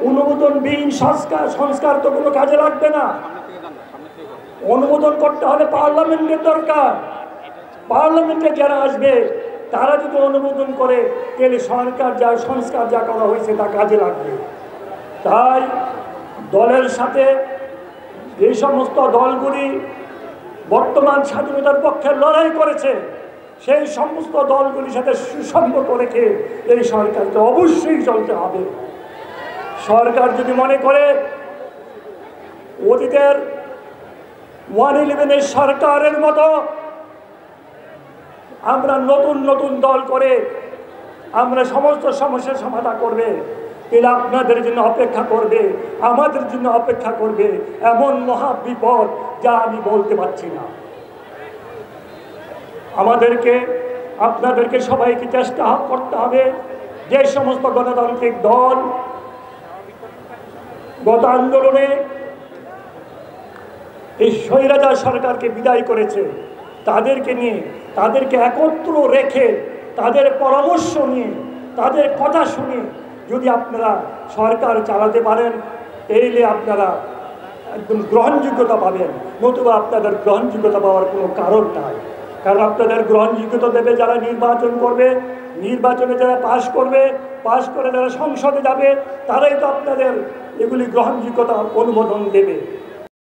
অনুমোদনবিহীন সংস্কার তো কোনো কাজে লাগবে না। অনুমোদন করতে হলে পার্লামেন্টের দরকার। পার্লামেন্টে যারা আসবে তারা যদি অনুমোদন করে তাহলে সংস্কার যা করা হয়েছে তা কাজে লাগবে। তাই দলের সাথে যে সমস্ত দলগুলি বর্তমান স্বাধীনতার পক্ষে লড়াই করেছে সেই সমস্ত দলগুলির সাথে সুসম্পর্ক রেখে এই সরকারকে অবশ্যই চলতে হবে। সরকার যদি মনে করে অতীতের 111 সরকারের মতো আমরা নতুন দল করে আমরা সমস্ত সমস্যার সমাধান করবে, তাহলে আপনাদের জন্য অপেক্ষা করবে, আমাদের জন্য অপেক্ষা করবে এমন মহা বিপদ যা আমি বলতে পারছি না। আপনাদেরকে সবাইকে চেষ্টা করতে হবে যে সমস্ত গণতান্ত্রিক দল গত আন্দোলনে এই স্বৈরাচার সরকারকে বিদায় করেছে তাদেরকে একত্র রেখে তাদের পরামর্শ নিয়ে তাদের কথা শুনে যদি আপনারা সরকার চালাতে পারেন তাহলে আপনারা একদম গ্রহণযোগ্যতা পাবেন, নতুবা আপনাদের গ্রহণযোগ্যতা পাওয়ার কোনো কারণ নাই। কারণ আপনাদের গ্রহণযোগ্যতা দেবে যারা নির্বাচন করবে, নির্বাচনে যারা পাশ করে যারা সংসদে যাবে তারাই তো আপনাদের এগুলি গ্রহণযোগ্যতা অনুমোদন দেবে।